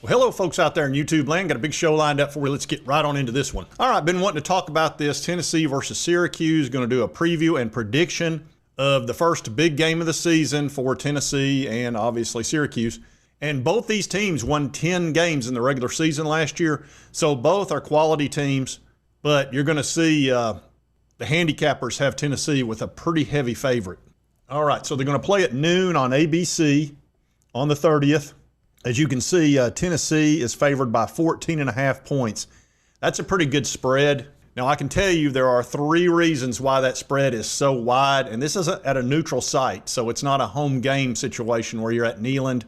Well, hello, folks out there in YouTube land. Got a big show lined up for you. Let's get right on into this one. All right, been wanting to talk about this Tennessee versus Syracuse. Going to do a preview and prediction of the first big game of the season for Tennessee and obviously Syracuse. And both these teams won 10 games in the regular season last year, so both are quality teams. But you're going to see the handicappers have Tennessee with a pretty heavy favorite. All right, so they're going to play at noon on ABC on the 30th. As you can see, Tennessee is favored by 14.5 points. That's a pretty good spread. Now, I can tell you there are 3 reasons why that spread is so wide, and this is at a neutral site, so it's not a home game situation where you're at Neyland,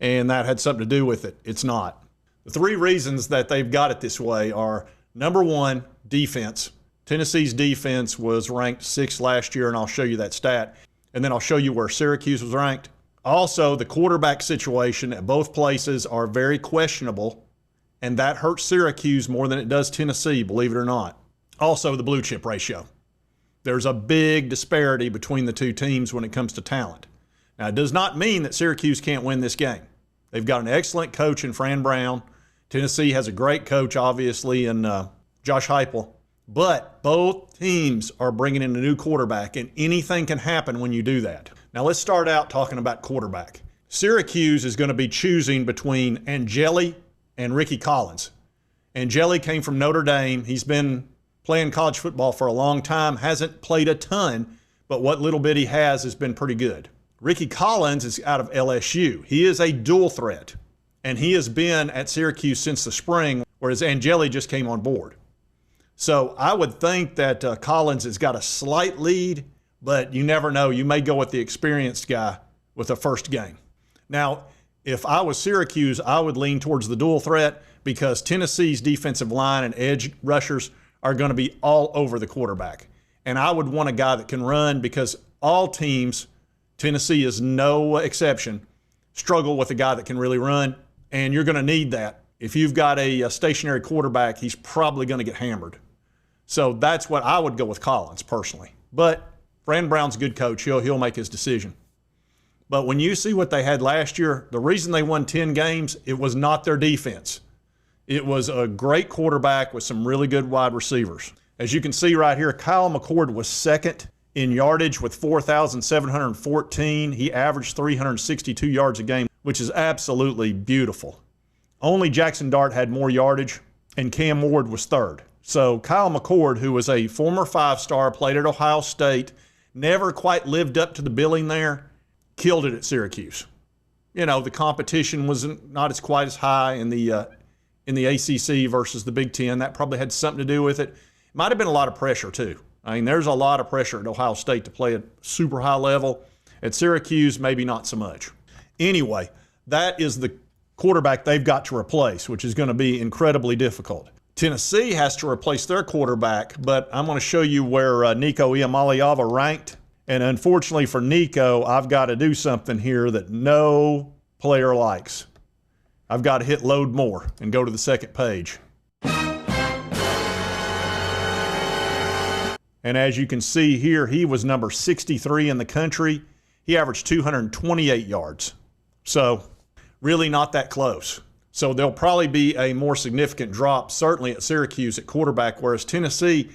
and that had something to do with it. It's not. The 3 reasons that they've got it this way are, number one, defense. Tennessee's defense was ranked 6th last year, and I'll show you that stat, and then I'll show you where Syracuse was ranked. Also, the quarterback situation at both places are very questionable, and that hurts Syracuse more than it does Tennessee, believe it or not. Also, the blue chip ratio. There's a big disparity between the two teams when it comes to talent. Now, it does not mean that Syracuse can't win this game. They've got an excellent coach in Fran Brown. Tennessee has a great coach, obviously, in Josh Heupel. But both teams are bringing in a new quarterback, and anything can happen when you do that. Now, let's start out talking about quarterback. Syracuse is going to be choosing between Angeli and Ricky Collins. Angeli came from Notre Dame. He's been playing college football for a long time, hasn't played a ton, but what little bit he has been pretty good. Ricky Collins is out of LSU. He is a dual threat, and he has been at Syracuse since the spring, whereas Angeli just came on board. So I would think that Collins has got a slight lead, but you never know. You may go with the experienced guy with the first game. Now, if I was Syracuse, I would lean towards the dual threat because Tennessee's defensive line and edge rushers are going to be all over the quarterback. And I would want a guy that can run because all teams, Tennessee is no exception, struggle with a guy that can really run, and you're going to need that. If you've got a stationary quarterback, he's probably going to get hammered. So that's what I would go with Collins personally. But Fran Brown's a good coach. He'll make his decision. But when you see what they had last year, the reason they won 10 games, it was not their defense. It was a great quarterback with some really good wide receivers. As you can see right here, Kyle McCord was second in yardage with 4,714. He averaged 362 yards a game, which is absolutely beautiful. Only Jackson Dart had more yardage, and Cam Ward was third. So Kyle McCord, who was a former 5-star, played at Ohio State, never quite lived up to the billing there, killed it at Syracuse. You know, the competition was not as quite as high in the ACC versus the Big Ten. That probably had something to do with it. Might have been a lot of pressure too. I mean, there's a lot of pressure at Ohio State to play at super high level. At Syracuse, maybe not so much. Anyway, that is the quarterback they've got to replace, which is going to be incredibly difficult. Tennessee has to replace their quarterback, but I'm going to show you where Nico Iamaleava ranked. And unfortunately for Nico, I've got to do something here that no player likes. I've got to hit load more and go to the second page. And as you can see here, he was number 63 in the country. He averaged 228 yards. So really not that close. So there'll probably be a more significant drop, certainly at Syracuse at quarterback, whereas Tennessee,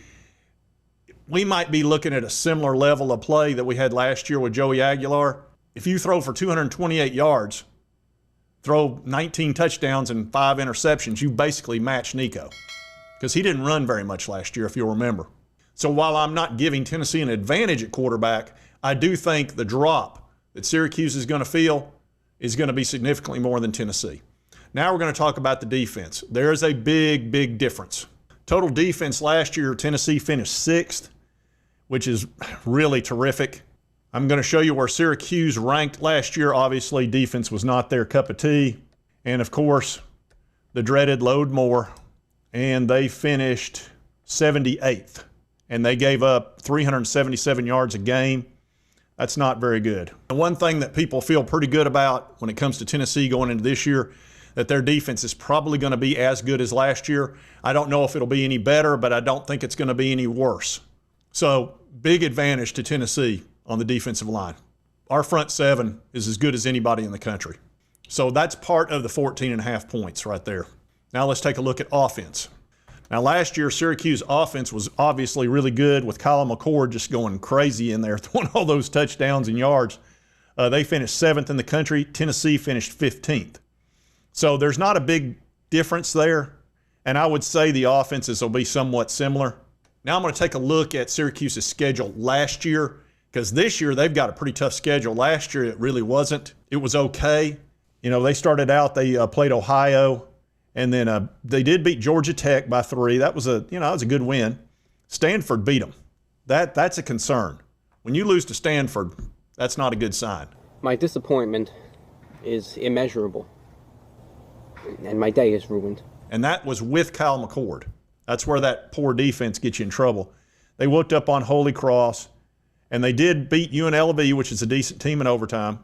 we might be looking at a similar level of play that we had last year with Joey Aguilar. If you throw for 228 yards, throw 19 touchdowns and 5 interceptions, you basically match Nico because he didn't run very much last year, if you'll remember. So while I'm not giving Tennessee an advantage at quarterback, I do think the drop that Syracuse is going to feel is going to be significantly more than Tennessee. Now we're going to talk about the defense. There is a big, big difference. Total defense last year, Tennessee finished 6th, which is really terrific. I'm going to show you where Syracuse ranked last year. Obviously, defense was not their cup of tea. And, of course, the dreaded load more. And they finished 78th. And they gave up 377 yards a game. That's not very good. The one thing that people feel pretty good about when it comes to Tennessee going into this year, that their defense is probably going to be as good as last year. I don't know if it'll be any better, but I don't think it's going to be any worse. So big advantage to Tennessee on the defensive line. Our front seven is as good as anybody in the country. So that's part of the 14.5 points right there. Now let's take a look at offense. Now last year, Syracuse offense was obviously really good with Kyle McCord just going crazy in there, throwing all those touchdowns and yards. They finished 7th in the country. Tennessee finished 15th. So there's not a big difference there. And I would say the offenses will be somewhat similar. Now I'm going to take a look at Syracuse's schedule last year, because this year they've got a pretty tough schedule. Last year it really wasn't. It was okay. You know, they started out, they played Ohio, and then they did beat Georgia Tech by 3. That was a good win. Stanford beat them. That's a concern. When you lose to Stanford, that's not a good sign. My disappointment is immeasurable, and my day is ruined. And that was with Kyle McCord. That's where that poor defense gets you in trouble. They whooped up on Holy Cross, and they did beat UNLV, which is a decent team in overtime.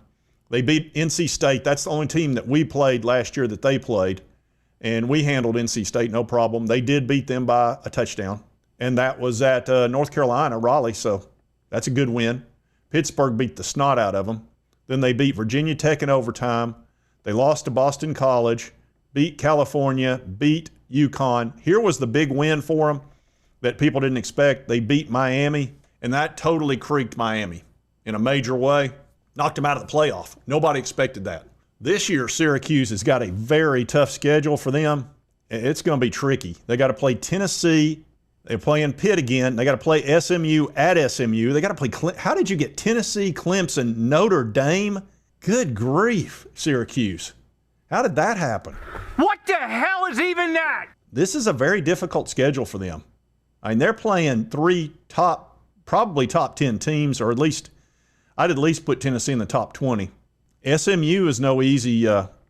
They beat NC State. That's the only team that we played last year that they played, and we handled NC State no problem. They did beat them by a touchdown, and that was at North Carolina, Raleigh, so that's a good win. Pittsburgh beat the snot out of them. Then they beat Virginia Tech in overtime. They lost to Boston College, beat California, beat UConn. Here was the big win for them that people didn't expect. They beat Miami, and that totally creaked Miami in a major way. Knocked them out of the playoff. Nobody expected that. This year, Syracuse has got a very tough schedule for them. It's going to be tricky. They got to play Tennessee. They're playing Pitt again. They got to play SMU at SMU. They got to play how did you get Tennessee, Clemson, Notre Dame? Good grief, Syracuse. How did that happen? What the hell is even that? This is a very difficult schedule for them. I mean, they're playing 3 probably top 10 teams, or I'd at least put Tennessee in the top 20. SMU is no easy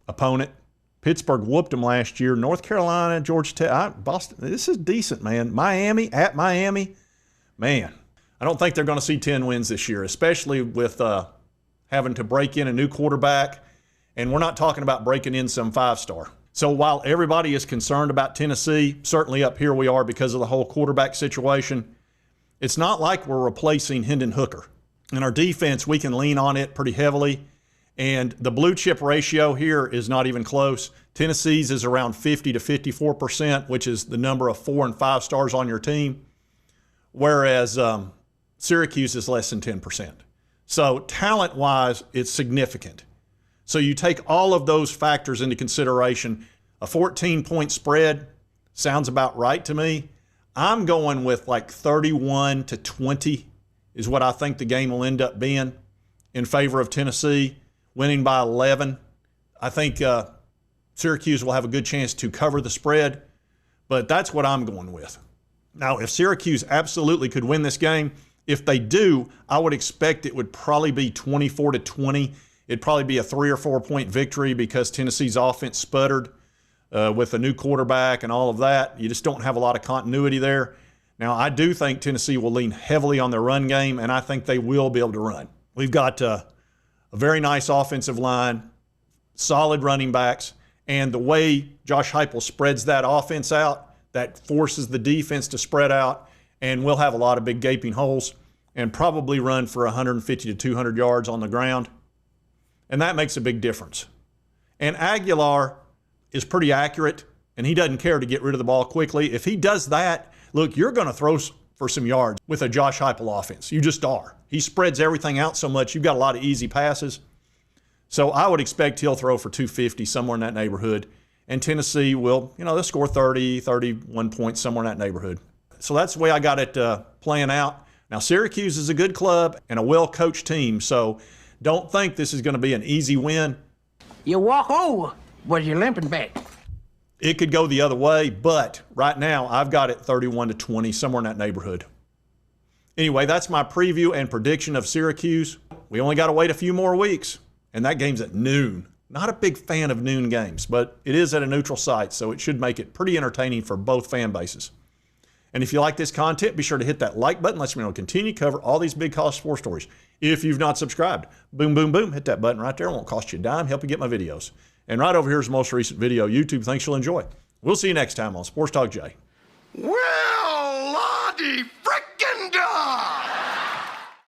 opponent. Pittsburgh whooped them last year. North Carolina, Georgia Tech, Boston. This is decent, man. Miami, at Miami. Man, I don't think they're going to see 10 wins this year, especially with having to break in a new quarterback. And we're not talking about breaking in some 5-star. So while everybody is concerned about Tennessee, certainly up here we are because of the whole quarterback situation, it's not like we're replacing Hendon Hooker. In our defense, we can lean on it pretty heavily. And the blue chip ratio here is not even close. Tennessee's is around 50 to 54%, which is the number of 4 and 5 stars on your team, whereas Syracuse is less than 10%. So talent-wise, it's significant. So you take all of those factors into consideration. A 14-point spread sounds about right to me. I'm going with like 31 to 20 is what I think the game will end up being in favor of Tennessee, winning by 11. I think Syracuse will have a good chance to cover the spread, but that's what I'm going with. Now, if Syracuse absolutely could win this game, if they do, I would expect it would probably be 24 to 20. It'd probably be a 3 or 4 point victory because Tennessee's offense sputtered with a new quarterback and all of that. You just don't have a lot of continuity there. Now, I do think Tennessee will lean heavily on their run game, and I think they will be able to run. We've got a very nice offensive line, solid running backs, and the way Josh Heupel spreads that offense out, that forces the defense to spread out, and we'll have a lot of big gaping holes and probably run for 150 to 200 yards on the ground. And that makes a big difference. And Aguilar is pretty accurate, and he doesn't care to get rid of the ball quickly. If he does that, look, you're going to throw for some yards with a Josh Heupel offense. You just are. He spreads everything out so much. You've got a lot of easy passes. So I would expect he'll throw for 250, somewhere in that neighborhood. And Tennessee will, they'll score 30, 31 points, somewhere in that neighborhood. So that's the way I got it playing out. Now, Syracuse is a good club and a well-coached team, so don't think this is going to be an easy win. You walk over, but you're limping back. It could go the other way, but right now I've got it 31 to 20, somewhere in that neighborhood. Anyway, that's my preview and prediction of Syracuse. We only got to wait a few more weeks, and that game's at noon. Not a big fan of noon games, but it is at a neutral site, so it should make it pretty entertaining for both fan bases. And if you like this content, be sure to hit that like button. Let's me know continue to cover all these big college sports stories. If you've not subscribed, boom, boom, boom, hit that button right there. It won't cost you a dime. Help you get my videos. And right over here is the most recent video. YouTube thinks you'll enjoy. We'll see you next time on Sports Talk Jay. Well, Lottie frickin' da!